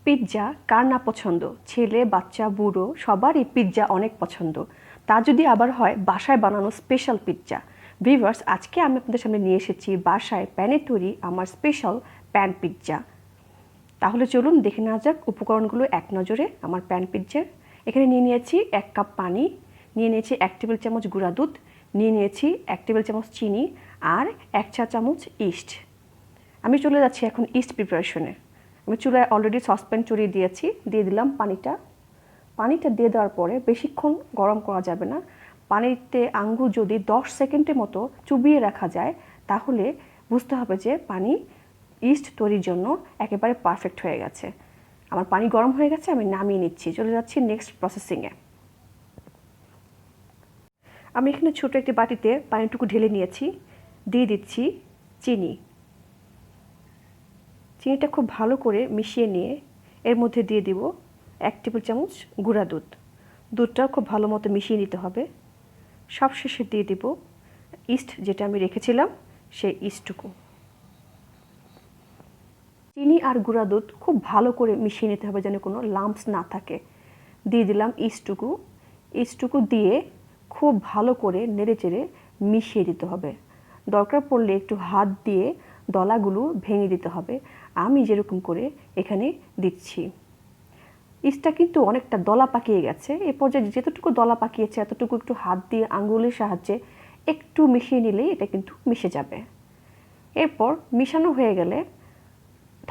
Pizza কার না পছন্দ? ছেলে বাচ্চা বুড়ো সবারই পিৎজা অনেক পছন্দ। তা যদি আবার হয় বাসায় বানানো স্পেশাল পিৎজা। ভিউয়ার্স, আজকে আমি আপনাদের সামনে নিয়ে এসেছি বাসায় প্যানে তৈরি আমার স্পেশাল প্যান পিৎজা। তাহলে চলুন দেখে নেওয়া যাক উপকরণগুলো এক নজরে আমার প্যান পিৎজার। এখানে নিয়ে নিয়েছি 1 কাপ পানি, নিয়ে নিয়েছি 1 টেবিল চামচ গুঁড়া দুধ, নিয়ে নিয়েছি 1 টেবিল চামচ চিনি আর 1 চা চামচ ইস্ট। আমি চলে যাচ্ছি এখন ইস্ট প্রিপারেশনে। আমি চুলায় অলরেডি সসপ্যান চড়িয়ে দিয়েছি, দিয়ে দিলাম পানিটা দিয়ে দেওয়ার পরে বেশিক্ষণ গরম করা যাবে না। পানিতে আঙ্গুল যদি 10 সেকেন্ডের মতো চুবিয়ে রাখা যায় তাহলে বুঝতে হবে যে পানি ইস্ট তৈরির জন্য একেবারে পারফেক্ট হয়ে গেছে। আমার পানি গরম হয়ে গেছে, আমি নামিয়ে নিচ্ছি। চলে যাচ্ছি নেক্সট প্রসেসিংয়ে। আমি এখানে ছোটো একটি বাটিতে পানিটুকু ঢেলে নিয়েছি, দিয়ে দিচ্ছি চিনিটা খুব ভালো করে মিশিয়ে নিয়ে এর মধ্যে দিয়ে দিব 1 টেবিল চামচ গুঁড়া দুধ। দুধটাও খুব ভালো মতো মিশিয়ে নিতে হবে। সবশেষে দিয়ে দিব ইস্ট, যেটা আমি রেখেছিলাম সেই ইস্টটুকু। চিনি আর গুঁড়া দুধ খুব ভালো করে মিশিয়ে নিতে হবে যেন কোনো লাম্পস না থাকে। দিয়ে দিলাম ইস্টটুকু দিয়ে খুব ভালো করে নেড়েচেড়ে মিশিয়ে দিতে হবে। দরকার পড়লে একটু হাত দিয়ে দলাগুলো ভেঙে দিতে হবে, আমি যেরকম করে এখানে দিচ্ছি। ইস্টটা কিন্তু অনেকটা দলা পাকিয়ে গেছে। এ পর্যায়ে যতটুকু দলা পাকিয়েছে এতটুকু একটু হাত দিয়ে আঙ্গুলের সাহায্যে একটু মিশিয়ে নিলেই এটা কিন্তু মিশে যাবে। এরপর মিশানো হয়ে গেলে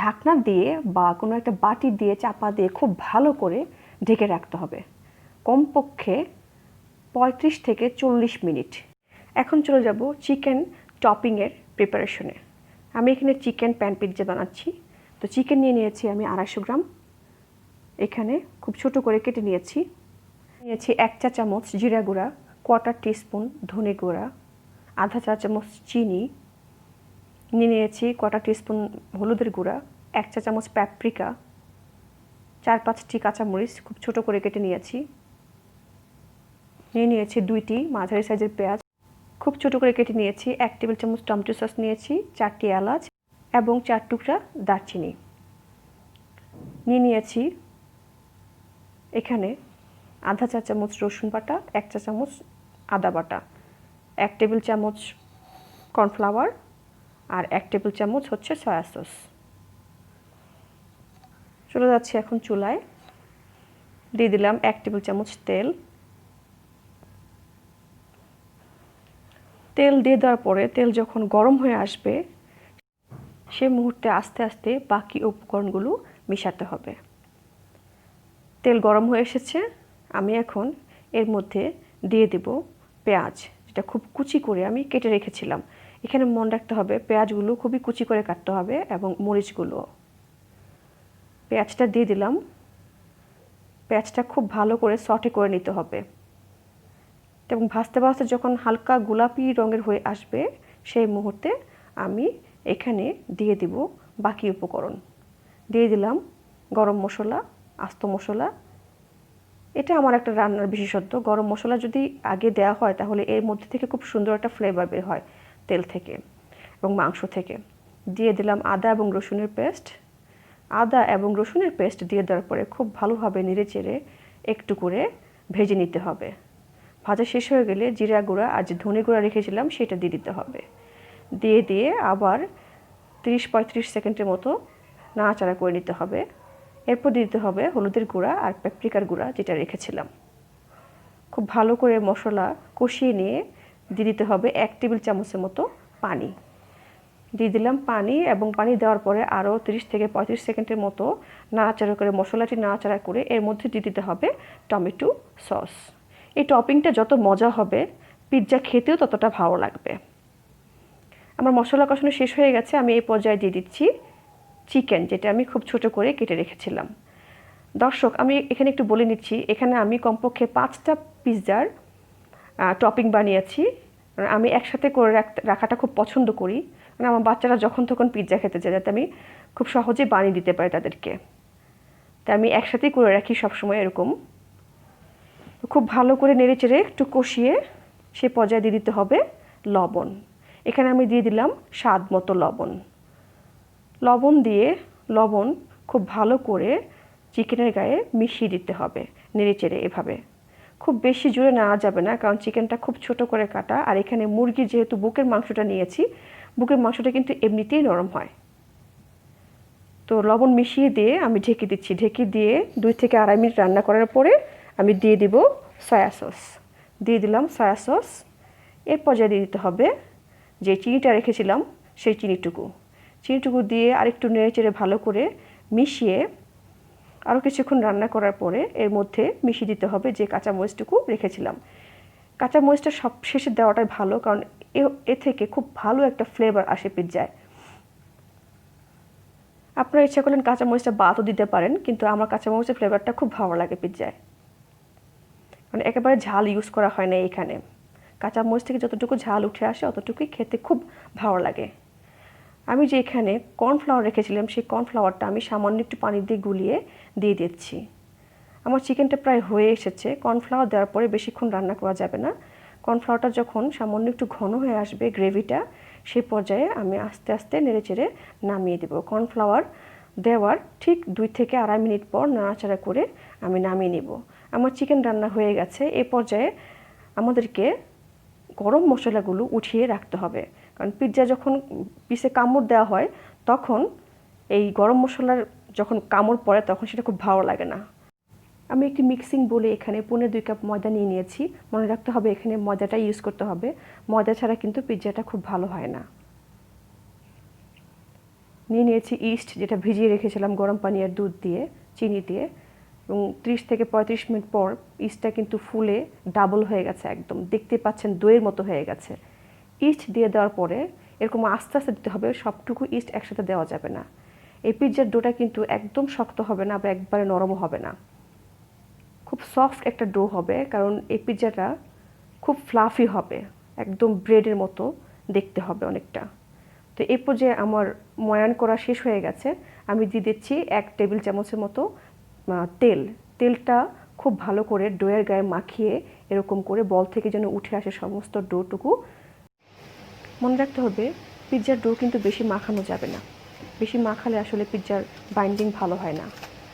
ঢাকনা দিয়ে বা কোনো একটা বাটি দিয়ে চাপা দিয়ে খুব ভালো করে ঢেকে রাখতে হবে, কমপক্ষে 35 থেকে 40 মিনিট। এখন চলে যাব চিকেন টপিংয়ের প্রিপারেশনে। আমি এখানে চিকেন প্যান পিৎজা বানাচ্ছি। তো চিকেন নিয়ে নিয়েছি আমি 250 গ্রাম, এখানে খুব ছোট করে কেটে নিয়েছি। 1 চা চামচ জিরা গুঁড়া, 1/4 টিস্পুন ধনে গুঁড়া, 1/2 চা চামচ চিনি, নিয়ে নিয়েছি 1/4 টিস্পুন হলুদের গুঁড়া, 1 চা চামচ প্যাপরিকা, 4-5টি কাঁচামরিচ খুব ছোট করে কেটে নিয়েছি, নিয়ে নিয়েছি 2টি মাঝারি সাইজের পেঁয়াজ খুব ছোট করে কেটে নিয়েছি, 1 টেবিল চামচ টমেটো সস নিয়েছি, 4টি এলাচ এবং 4 টুকরা দারচিনি, নিয়ে নিয়েছি এখানে 1/2 চা চামচ রসুন বাটা, 1 চা চামচ আদা বাটা, 1 টেবিল চামচ কর্নফ্লাওয়ার আর 1 টেবিল চামচ হচ্ছে সয়া সস। চলে যাচ্ছি এখন চুলায়, দিয়ে দিলাম 1 টেবিল চামচ তেল দিয়ে দেওয়ার পরে তেল যখন গরম হয়ে আসবে সে মুহূর্তে আস্তে আস্তে বাকি উপকরণগুলো মিশাতে হবে। তেল গরম হয়ে এসেছে, আমি এখন এর মধ্যে দিয়ে দেব পেঁয়াজ, যেটা খুব কুচি করে আমি কেটে রেখেছিলাম। এখানে মনে রাখতে হবে পেঁয়াজগুলো খুবই কুচি করে কাটতে হবে এবং মরিচগুলো। পেঁয়াজটা দিয়ে দিলাম, পেঁয়াজটা খুব ভালো করে সটে করে নিতে হবে এবং ভাজতে ভাজতে যখন হালকা গোলাপি রঙের হয়ে আসবে সেই মুহূর্তে আমি এখানে দিয়ে দিব বাকি উপকরণ। দিয়ে দিলাম গরম মশলা, আস্ত মশলা। এটা আমার একটা রান্নার বিশেষত্ব, গরম মশলা যদি আগে দেওয়া হয় তাহলে এর মধ্যে থেকে খুব সুন্দর একটা ফ্লেভার বের হয় তেল থেকে এবং মাংস থেকে। দিয়ে দিলাম আদা এবং রসুনের পেস্ট দিয়ে দেওয়ার পরে খুব ভালোভাবে নেড়েচেড়ে একটু করে ভেজে নিতে হবে। ভাজা শেষ হয়ে গেলে জিরা গুঁড়া আর যে ধনে গুঁড়া রেখেছিলাম সেটা দিয়ে দিতে হবে। দিয়ে আবার 30-35 সেকেন্ডের মতো নাড়াচাড়া করে নিতে হবে। এরপর দিতে হবে হলুদের গুঁড়া আর প্যাপরিকার গুঁড়া যেটা রেখেছিলাম। খুব ভালো করে মশলা কষিয়ে নিয়ে দিয়ে দিতে হবে 1 টেবিল চামচের মতো পানি। দিয়ে দিলাম পানি এবং পানি দেওয়ার পরে আরও 30 থেকে 35 সেকেন্ডের মতো নাড়াচাড়া করে মশলাটি নাড়াচাড়া করে এর মধ্যে দিয়ে দিতে হবে টমেটো সস। এই টপিংটা যত মজা হবে পিৎজা খেতেও ততটা ভালো লাগবে। আমার মশলা কষানো শেষ হয়ে গেছে, আমি এই পর্যায়ে দিয়ে দিচ্ছি চিকেন, যেটা আমি খুব ছোট করে কেটে রেখেছিলাম। দর্শক, আমি এখানে একটু বলে নিচ্ছি, এখানে আমি কমপক্ষে 5টা পিৎজার টপিং বানিয়েছি। আমি একসাথে করে রাখাটা খুব পছন্দ করি, মানে আমার বাচ্চারা যখন তখন পিৎজা খেতে চায় যাতে আমি খুব সহজে বানিয়ে দিতে পারি তাদেরকে, তাই আমি একসাথেই করে রাখি সবসময় এরকম। খুব ভালো করে নেড়েচেড়ে একটু কষিয়ে সে পর্যায়ে দিয়ে দিতে হবে লবণ। এখানে আমি দিয়ে দিলাম স্বাদ মতো লবণ দিয়ে লবণ খুব ভালো করে চিকেনের গায়ে মিশিয়ে দিতে হবে নেড়েচেড়ে এভাবে। খুব বেশি জোরে নেওয়া যাবে না, কারণ চিকেনটা খুব ছোট করে কাটা, আর এখানে মুরগির যেহেতু বুকের মাংসটা নিয়েছি, বুকের মাংসটা কিন্তু এমনিতেই নরম হয়। তো লবণ মিশিয়ে দিয়ে আমি ঢেকে দিচ্ছি। ঢেকে দিয়ে 2 থেকে 2.5 মিনিট রান্না করার পরে আমি দিয়ে দিব সয়া সস। দিয়ে দিলাম সয়া সস। এর পর্যায়ে দিয়ে দিতে হবে যে চিনিটা রেখেছিলাম সেই চিনিটুকু দিয়ে আরেকটু নেড়েচেড়ে ভালো করে মিশিয়ে আরও কিছুক্ষণ রান্না করার পরে এর মধ্যে মিশিয়ে দিতে হবে যে কাঁচামরিচটুকু রেখেছিলাম। কাঁচামরিচটা সব শেষে দেওয়াটাই ভালো, কারণ এ থেকে খুব ভালো একটা ফ্লেভার আসে পিৎজায়। আপনারা ইচ্ছা করলেন কাঁচামরিচটা বাদও দিতে পারেন, কিন্তু আমার কাঁচামরিচের ফ্লেভারটা খুব ভালো লাগে পিৎজায়, কারণ একেবারে ঝাল ইউজ করা হয় না এখানে। কাঁচামরিচ থেকে যতটুকু ঝাল উঠে আসে অতটুকুই খেতে খুব ভালো লাগে। আমি যে এখানে কর্নফ্লাওয়ার রেখেছিলাম সেই কর্নফ্লাওয়ারটা আমি সামান্য একটু পানি দিয়ে গুলিয়ে দিয়ে দিচ্ছি। আমার চিকেনটা প্রায় হয়ে এসেছে। কর্নফ্লাওয়ার দেওয়ার পরে বেশিক্ষণ রান্না করা যাবে না। কর্নফ্লাওয়ারটা যখন সামান্য একটু ঘন হয়ে আসবে গ্রেভিটা, সেই পর্যায়ে আমি আস্তে আস্তে নেড়েচেড়ে নামিয়ে দেব। কর্নফ্লাওয়ার দেওয়ার ঠিক 2 থেকে 2.5 মিনিট পর নাড়াচাড়া করে আমি নামিয়ে নেব। আমার চিকেন রান্না হয়ে গেছে। এই পর্যায়ে আমাদেরকে গরম মশলাগুলো উঠিয়ে রাখতে হবে, কারণ পিৎজা যখন পিসে কামড় দেওয়া হয় তখন এই গরম মশলার যখন কামড় পড়ে তখন সেটা খুব ভালো লাগে না। আমি একটি মিক্সিং বলে এখানে 1.5-2 কাপ ময়দা নিয়ে নিয়েছি। মনে রাখতে হবে এখানে ময়দাটা ইউজ করতে হবে, ময়দা ছাড়া কিন্তু পিৎজাটা খুব ভালো হয় না। নিয়ে নিয়েছি ইস্ট, যেটা ভিজিয়ে রেখেছিলাম গরম পানি আর দুধ দিয়ে, চিনি দিয়ে, এবং 30 থেকে 35 মিনিট পর ইস্টটা কিন্তু ফুলে ডাবল হয়ে গেছে, একদম দেখতে পাচ্ছেন দইয়ের মতো হয়ে গেছে। ইস্ট দিয়ে দেওয়ার পরে এরকম আস্তে আস্তে দিতে হবে, সবটুকু ইস্ট একসাথে দেওয়া যাবে না। এই পিৎজার ডোটা কিন্তু একদম শক্ত হবে না বা একবারে নরমও হবে না, খুব সফট একটা ডো হবে, কারণ এই পিৎজাটা খুব ফ্লাফি হবে, একদম ব্রেডের মতো দেখতে হবে অনেকটা। তো এই পর্যায়ে আমার ময়ান করা শেষ হয়ে গেছে। আমি দিয়ে দিচ্ছি 1 টেবিল চামচের মতো তেলটা খুব ভালো করে ডোয়ের গায়ে মাখিয়ে এরকম করে বল থেকে যেন উঠে আসে সমস্ত ডোটুকু। মনে রাখতে হবে পিৎজার ডো কিন্তু বেশি মাখানো যাবে না, বেশি মাখালে আসলে পিৎজার বাইন্ডিং ভালো হয় না।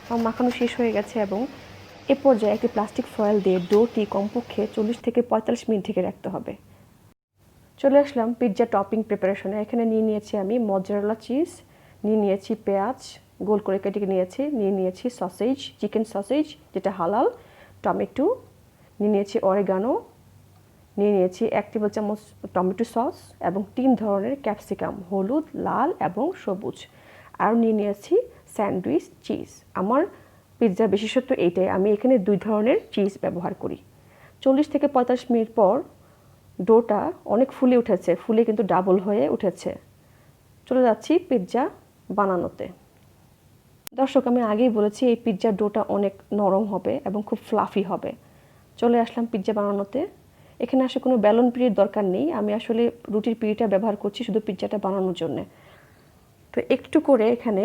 আমার মাখানো শেষ হয়ে গেছে এবং এ পর্যায়ে একটি প্লাস্টিক ফয়েল দিয়ে ডোটি কমপক্ষে 40 থেকে 45 মিনিট ঢেকে রাখতে হবে। চলে আসলাম পিৎজা টপিং প্রিপারেশনে। এখানে নিয়ে নিয়েছি আমি মজেরেলা চিজ, নিয়ে নিয়েছি পেঁয়াজ গোল করে কেটে নিয়েছি, নিয়ে নিয়েছি সসেজ, চিকেন সসেজ যেটা হালাল, টমেটো, নিয়ে নিয়েছি অরেগানো, নিয়ে নিয়েছি 1 টেবিল চামচ টমেটো সস এবং 3 ধরনের ক্যাপসিকাম, হলুদ, লাল এবং সবুজ, আর নিয়ে নিয়েছি স্যান্ডউইচ চিজ। আমার পিৎজা বিশেষত্ব এইটাই, আমি এখানে 2 ধরনের চিজ ব্যবহার করি। 40 থেকে 45 মিনিট পর ডোটা অনেক ফুলে উঠেছে, ফুলে কিন্তু ডাবল হয়ে উঠেছে। চলে যাচ্ছি পিৎজা বানানোতে। দর্শক, আমি আগেই বলেছি এই পিৎজার ডোটা অনেক নরম হবে এবং খুব ফ্লাফি হবে। চলে আসলাম পিৎজা বানানোতে। এখানে আসলে কোনো ব্যালন পিঁড়ির দরকার নেই, আমি আসলে রুটির পিঁড়িটা ব্যবহার করছি শুধু পিৎজাটা বানানোর জন্য। তো একটু করে এখানে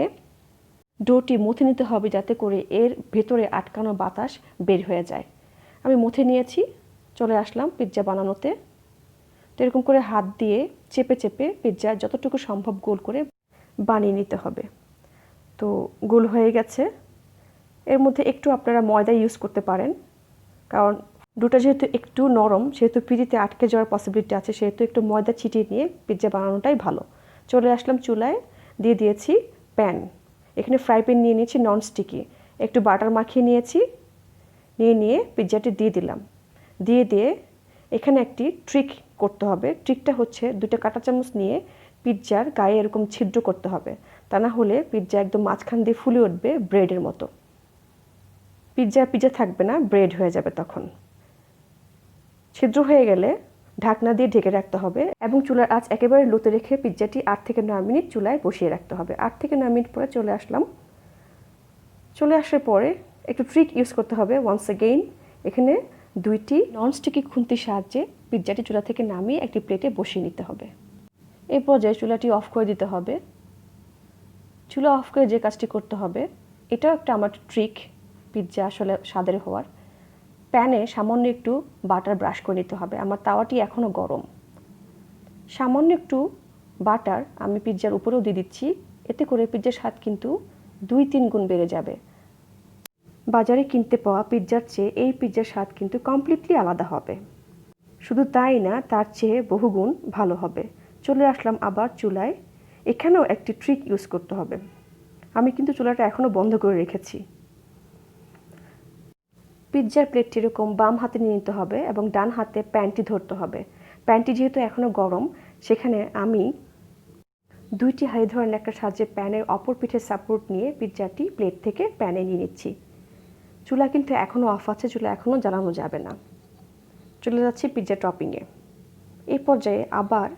ডোটি মুথে নিতে হবে যাতে করে এর ভেতরে আটকানো বাতাস বের হয়ে যায়। আমি মুথে নিয়েছি। চলে আসলাম পিৎজা বানানোতে। তো এরকম করে হাত দিয়ে চেপে চেপে পিৎজা যতটুকু সম্ভব গোল করে বানিয়ে নিতে হবে। তো গোল হয়ে গেছে। এর মধ্যে একটু আপনারা ময়দা ইউজ করতে পারেন, কারণ ডোটা যেহেতু একটু নরম সেহেতু পিঁড়িতে আটকে যাওয়ার পসিবিলিটি আছে, সেহেতু একটু ময়দা ছিটিয়ে নিয়ে পিৎজা বানানোটাই ভালো। চলে আসলাম চুলায়, দিয়ে দিয়েছি প্যান। এখানে ফ্রাই প্যান নিয়ে নিয়েছি নন স্টিকি, একটু বাটার মাখিয়ে নিয়েছি, নিয়ে পিৎজাটি দিয়ে দিলাম। দিয়ে এখানে একটি ট্রিক করতে হবে। ট্রিকটা হচ্ছে 2টা কাঁটা চামচ নিয়ে পিৎজার গায়ে এরকম ছিদ্র করতে হবে, তা না হলে পিৎজা একদম মাঝখান দিয়ে ফুলে উঠবে ব্রেডের মতো। পিৎজা থাকবে না, ব্রেড হয়ে যাবে তখন। ছিদ্র হয়ে গেলে ঢাকনা দিয়ে ঢেকে রাখতে হবে এবং চুলার আঁচ একেবারে লোতে রেখে পিৎজাটি 8 থেকে 9 মিনিট চুলায় বসিয়ে রাখতে হবে। 8 থেকে 9 মিনিট পরে চলে আসলাম। চলে আসার পরে একটু ট্রিক ইউজ করতে হবে ওয়ান্স এগেইন। এখানে 2টি ননস্টিকি খুন্তির সাহায্যে পিৎজাটি চুলা থেকে নামিয়ে একটি প্লেটে বসিয়ে নিতে হবে। এই পর্যায়ে চুলাটি অফ করে দিতে হবে। চুলা অফ করে যে কাজটি করতে হবে, এটাও একটা আমার ট্রিক পিৎজা আসলে স্বাদের হওয়ার। প্যানে সামান্য একটু বাটার ব্রাশ করে নিতে হবে। আমার তাওয়াটি এখনও গরম। সামান্য একটু বাটার আমি পিৎজার উপরেও দিয়ে দিচ্ছি, এতে করে পিৎজার স্বাদ কিন্তু 2-3 গুণ বেড়ে যাবে। বাজারে কিনতে পাওয়া পিৎজার চেয়ে এই পিৎজার স্বাদ কিন্তু কমপ্লিটলি আলাদা হবে। শুধু তাই না, তার চেয়ে বহুগুণ ভালো হবে। চলে আসলাম আবার চুলায়। এখানেও একটি ট্রিক ইউজ করতে হবে। আমি কিন্তু চুলাটা এখনও বন্ধ করে রেখেছি। পিৎজার প্লেটটি এরকম বাম হাতে নিয়ে নিতে হবে এবং ডান হাতে প্যানটি ধরতে হবে। প্যানটি যেহেতু এখনও গরম, সেখানে আমি 2টি হাই ধরনের একটা সাহায্যে প্যানের অপর পিঠের সাপোর্ট নিয়ে পিৎজাটি প্লেট থেকে প্যানে নিয়ে নিচ্ছি। চুলা কিন্তু এখনও অফ আছে, চুলা এখনও জ্বালানো যাবে না। চলে যাচ্ছি পিৎজা টপিংয়ে। এই পর্যায়ে আবার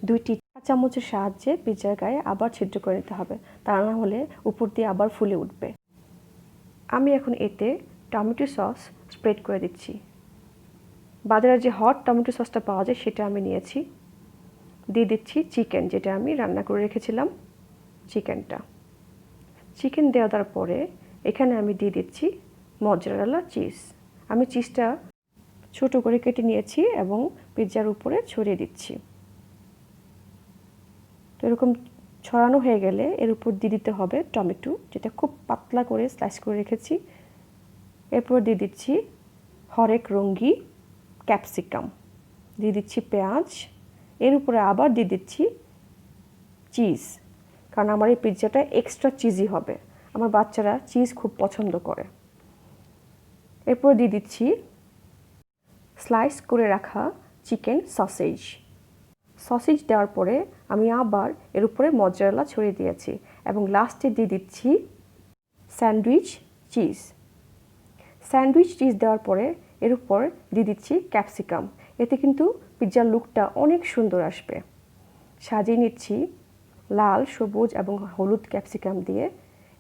2টি চা চামচের সাহায্যে পিৎজার গায়ে আবার ছিদ্র করে নিতে হবে, তা না হলে উপর দিয়ে আবার ফুলে উঠবে। আমি এখন এতে টমেটো সস স্প্রেড করে দিচ্ছি। বাজারে যে হট টমেটো সসটা পাওয়া যায় সেটা আমি নিয়েছি। দিয়ে দিচ্ছি চিকেন, যেটা আমি রান্না করে রেখেছিলাম, চিকেন দেওয়ার পরে এখানে আমি দিয়ে দিচ্ছি মজেরেলা চিজ। আমি চিজটা ছোট করে কেটে নিয়েছি এবং পিৎজার উপরে ছড়িয়ে দিচ্ছি। তো এরকম ছড়ানো হয়ে গেলে এর উপর দিয়ে দিতে হবে টমেটো, যেটা খুব পাতলা করে স্লাইস করে রেখেছি। এরপর দিয়ে দিচ্ছি হরেক রঙ্গি ক্যাপসিকাম, দিয়ে দিচ্ছি পেঁয়াজ, এর উপরে আবার দিয়ে দিচ্ছি চিজ, কারণ আমার এই পিৎজাটা এক্সট্রা চিজি হবে। আমার বাচ্চারা চিজ খুব পছন্দ করে। এরপর দিয়ে দিচ্ছি স্লাইস করে রাখা চিকেন সসেজ দেওয়ার পরে আমি আবার এর উপরে মজেরেলা ছড়িয়ে দিয়েছি এবং লাস্টে দিয়ে দিচ্ছি স্যান্ডউইচ চিজ দেওয়ার পরে এর উপর দিয়ে দিচ্ছি ক্যাপসিকাম। এতে কিন্তু পিৎজার লুকটা অনেক সুন্দর আসবে। সাজিয়ে নিচ্ছি লাল, সবুজ এবং হলুদ ক্যাপসিকাম দিয়ে।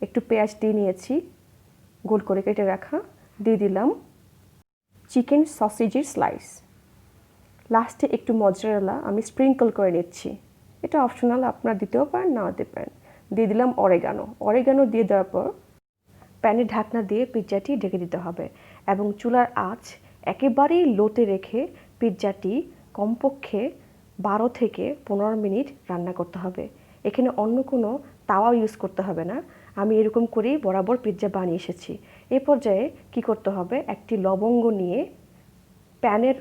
একটু পেঁয়াজ দিয়ে নিয়েছি গোল করে কেটে রাখা, দিয়ে দিলাম চিকেন সসেজের স্লাইস। লাস্টে একটু মজেরেলা আমি স্প্রিঙ্কল করে নিচ্ছি। এটা অপশনাল, আপনারা দিতেও পারেন, নাও দিতে পারেন। দিয়ে দিলাম অরেগানো দিয়ে দেওয়ার পর প্যানের ঢাকনা দিয়ে পিৎজাটি ঢেকে দিতে হবে এবং চুলার আঁচ একেবারেই লোতে রেখে পিৎজাটি কমপক্ষে 12 থেকে 15 মিনিট রান্না করতে হবে। এখানে অন্য কোনো তাওয়া ইউজ করতে হবে না। আমি এরকম করেই বরাবর পিৎজা বানিয়ে এসেছি। এই পর্যায়ে কি করতে হবে, একটি লবঙ্গ নিয়ে প্যানের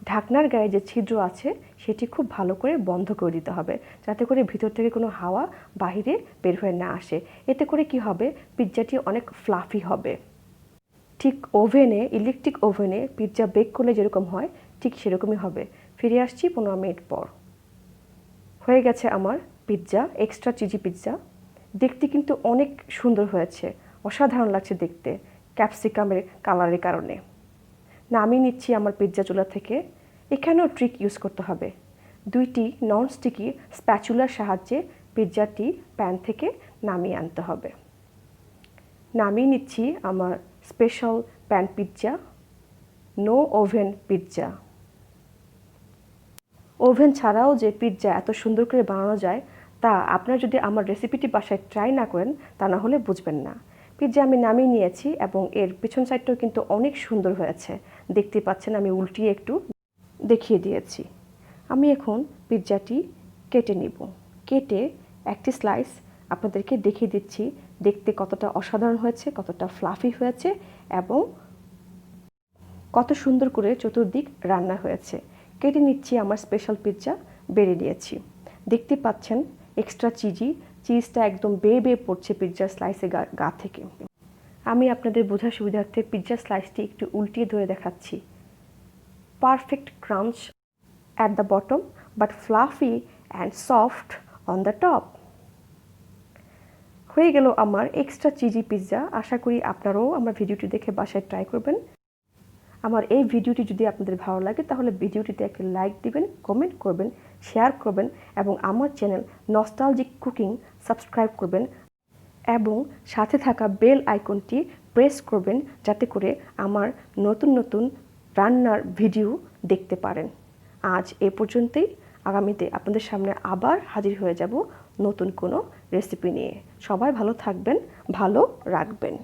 ঢাকনার গায়ে যে ছিদ্র আছে সেটি খুব ভালো করে বন্ধ করে দিতে হবে, যাতে করে ভিতর থেকে কোনো হাওয়া বাহিরে বের হয়ে না আসে। এতে করে কি হবে, পিৎজাটি অনেক ফ্লাফি হবে। ঠিক ইলেকট্রিক ওভেনে পিৎজা বেক করলে যেরকম হয় ঠিক সেরকমই হবে। ফিরে আসছি 15 মিনিট পর। হয়ে গেছে আমার পিৎজা, এক্সট্রা চিজি পিৎজা। দেখতে কিন্তু অনেক সুন্দর হয়েছে, অসাধারণ লাগছে দেখতে ক্যাপসিকামের কালারের কারণে। নামিয়ে নিচ্ছি আমার পিৎজা চুলা থেকে। এখানেও ট্রিক ইউজ করতে হবে। 2টি ননস্টিকি স্প্যাচুলার সাহায্যে পিৎজাটি প্যান থেকে নামিয়ে আনতে হবে। নামিয়ে নিচ্ছি আমার special pan pizza, no oven pizza. Oven ছাড়াও যে পিৎজা এত সুন্দর করে বানানো যায়, তা আপনারা যদি আমার রেসিপিটি বাসায় ট্রাই না করেন তা না হলে বুঝবেন না। পিৎজা আমি নামিয়ে নিয়েছি এবং এর পিছন সাইডটাও কিন্তু অনেক সুন্দর হয়েছে। দেখতে পাচ্ছেন আমি উল্টিয়ে একটু দেখিয়ে দিয়েছি। আমি এখন পিৎজাটি কেটে নিব। কেটে একটি স্লাইস আপনাদেরকে দেখিয়ে দিচ্ছি দেখতে কতটা অসাধারণ হয়েছে, কতটা ফ্লাফি হয়েছে এবং কত সুন্দর করে চতুর্দিক রান্না হয়েছে। কেটে নিচ্ছি আমার স্পেশাল পিৎজা, বেড়ে নিয়েছি। দেখতে পাচ্ছেন এক্সট্রা চিজটা একদম বেয়ে পড়ছে পিৎজার স্লাইসে গা থেকে। আমি আপনাদের বোঝার সুবিধার্থে পিৎজার স্লাইসটি একটু উল্টিয়ে ধরে দেখাচ্ছি। Perfect crunch at the bottom but fluffy and soft on the top. হয়ে গেল আমার এক্সট্রা চিজি পিৎজা। আশা করি আপনারাও আমার ভিডিওটি দেখে বাসায় ট্রাই করবেন। আমার এই ভিডিওটি যদি আপনাদের ভালো লাগে তাহলে ভিডিওটিতে একটি লাইক দিবেন, কমেন্ট করবেন, শেয়ার করবেন এবং আমার চ্যানেল নস্টালজিক কুকিং সাবস্ক্রাইব করবেন এবং সাথে থাকা বেল আইকনটি প্রেস করবেন, যাতে করে আমার নতুন রান্নার ভিডিও দেখতে পারেন। আজ এ পর্যন্তই। আগামীতে আপনাদের সামনে আবার হাজির হয়ে যাব নতুন কোনো রেসিপি নিয়ে। সবাই ভালো থাকবেন, ভালো রাখবেন।